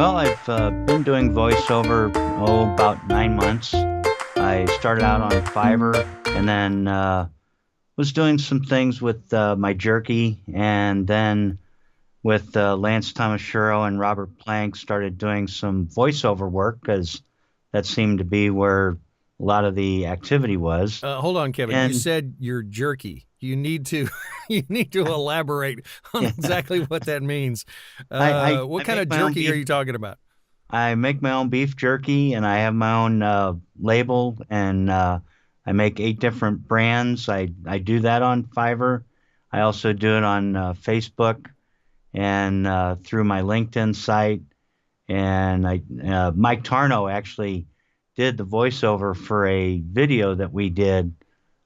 Well, I've been doing voiceover, about 9 months. I started out on Fiverr and then was doing some things with my jerky, and then with Lance Tomashiro and Robert Plank started doing some voiceover work because that seemed to be where a lot of the activity was. Hold on, Kevin. You And said you're jerky. You need to you need to elaborate on yeah, exactly what that means. I What kind make of my own jerky are beef. you talking about? I make my own beef jerky, and I have my own label, and I make 8 different brands. I do that on Fiverr. I also do it on Facebook and through my LinkedIn site. And Mike Tarno actually did the voiceover for a video that we did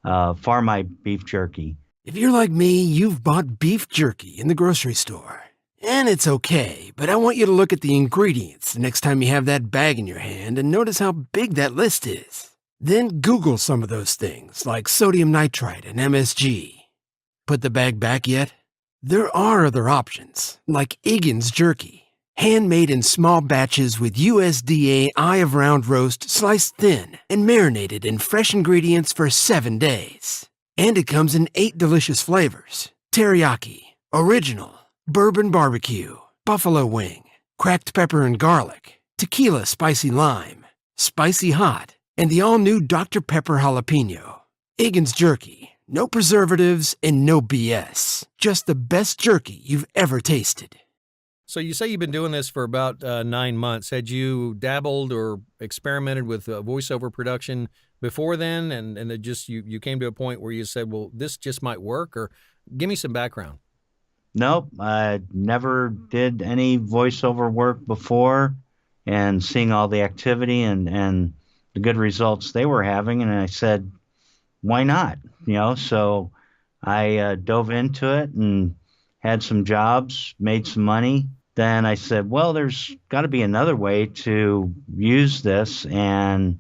for my beef jerky. If you're like me, you've bought beef jerky in the grocery store. And it's okay, but I want you to look at the ingredients the next time you have that bag in your hand and notice how big that list is. Then Google some of those things, like sodium nitrite and MSG. Put the bag back yet? There are other options, like Iggens jerky, handmade in small batches with USDA eye of round roast sliced thin and marinated in fresh ingredients for 7 days. And it comes in 8 delicious flavors: teriyaki, original, bourbon barbecue, buffalo wing, cracked pepper and garlic, tequila spicy lime, spicy hot, and the all-new Dr. Pepper jalapeno. Iggens jerky. No preservatives and no BS. Just the best jerky you've ever tasted. So you say you've been doing this for about 9 months. Had you dabbled or experimented with voiceover production before then, and it just you came to a point where you said, well, this just might work? Or give me some background. Nope, I never did any voiceover work before, and seeing all the activity and the good results they were having, and I said, why not? So I dove into it and had some jobs, made some money. Then I said, well, there's got to be another way to use this and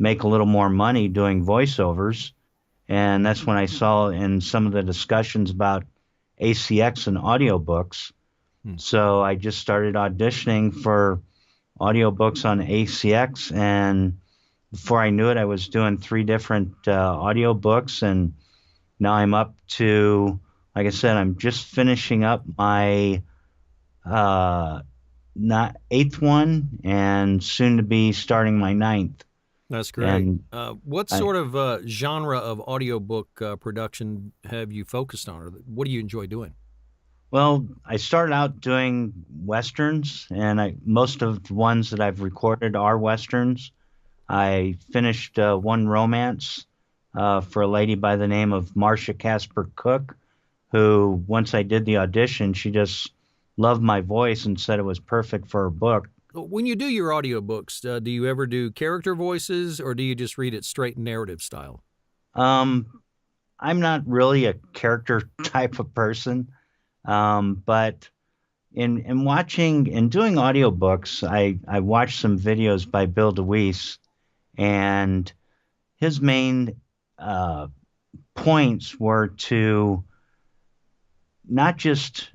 make a little more money doing voiceovers. And that's when I saw in some of the discussions about ACX and audiobooks. So I just started auditioning for audiobooks on ACX, and before I knew it, I was doing 3 different audiobooks, and now I'm up to, like I said, I'm just finishing up my not 8th one, and soon to be starting my 9th. That's great. And What sort of genre of audiobook production have you focused on, or what do you enjoy doing? Well, I started out doing westerns, and most of the ones that I've recorded are westerns. I finished one romance for a lady by the name of Marcia Casper Cook, who, once I did the audition, she just loved my voice and said it was perfect for her book. When you do your audiobooks, do you ever do character voices, or do you just read it straight narrative style? I'm not really a character type of person, but in watching and doing audiobooks, I watched some videos by Bill DeWeese, and his main points were to not just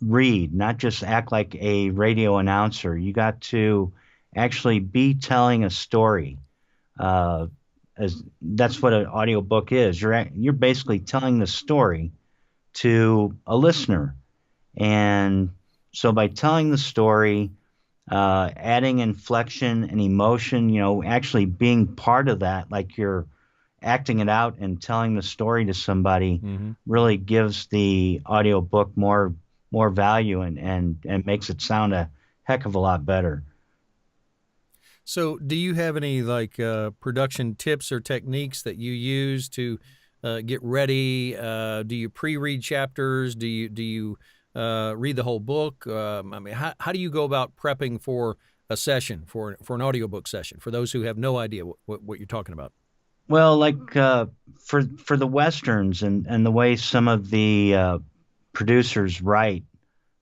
read, not just act like a radio announcer. You got to actually be telling a story. As that's what an audiobook is. You're basically telling the story to a listener, and so by telling the story, adding inflection and emotion, actually being part of that, like you're acting it out and telling the story to somebody, really gives the audiobook more value and makes it sound a heck of a lot better. So do you have any production tips or techniques that you use to get ready? Do you pre-read chapters? Do you read the whole book? How do you go about prepping for a session, for an audiobook session, for those who have no idea what you're talking about? Well, for the westerns and the way some of the producers write,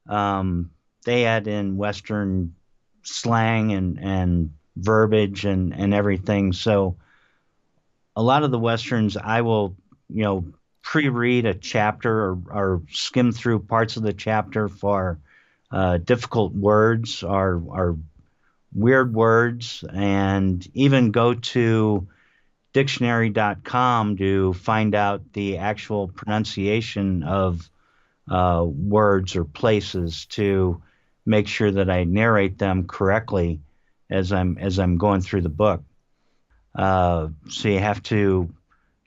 they add in western slang and verbiage and everything. So a lot of the westerns, I will pre-read a chapter or skim through parts of the chapter for difficult words are weird words, and even go to dictionary.com to find out the actual pronunciation of words or places to make sure that I narrate them correctly as I'm going through the book. So you have to,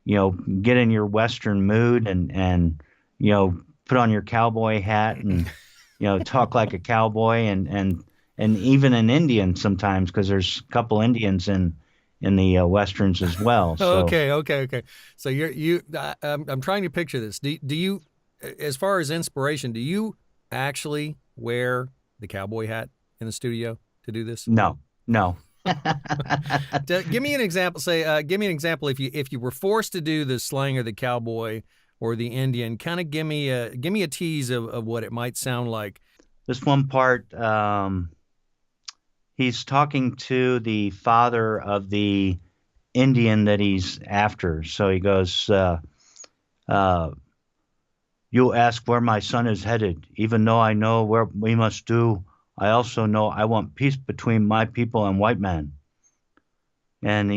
get in your Western mood and put on your cowboy hat and talk like a cowboy and even an Indian sometimes, because there's a couple Indians in the Westerns as well. So Okay. So I'm trying to picture this. Do you, as far as inspiration, do you actually wear the cowboy hat in the studio to do this? no. Give me an example. Give me an example if you were forced to do the slang or the cowboy or the Indian. Kind of give me a tease of what it might sound like. This one part, he's talking to the father of the Indian that he's after. So he goes, "You ask where my son is headed, even though I know where we must do. I also know I want peace between my people and white man." And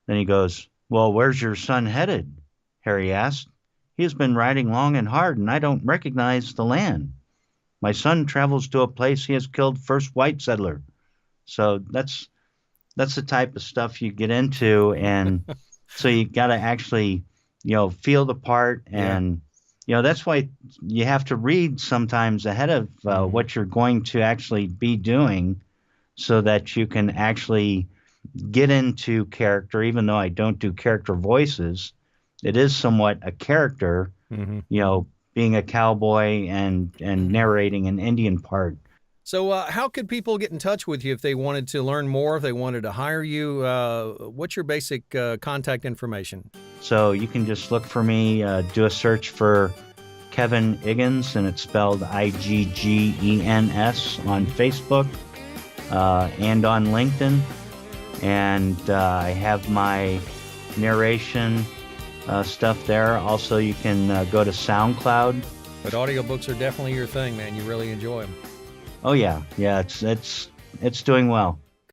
then he goes, "Well, where's your son headed?" Harry asked. "He has been riding long and hard, and I don't recognize the land. My son travels to a place he has killed first white settler." So that's the type of stuff you get into, and so you got to actually, feel the part, and that's why you have to read sometimes ahead of what you're going to actually be doing, so that you can actually get into character. Even though I don't do character voices, it is somewhat a character, being a cowboy and narrating an Indian part. So how could people get in touch with you if they wanted to learn more, if they wanted to hire you? What's your basic contact information? So you can just look for me, do a search for Kevin Iggens, and it's spelled Iggens on Facebook and on LinkedIn. And I have my narration stuff there. Also, you can go to SoundCloud. But audiobooks are definitely your thing, man. You really enjoy them. Oh yeah, it's doing well.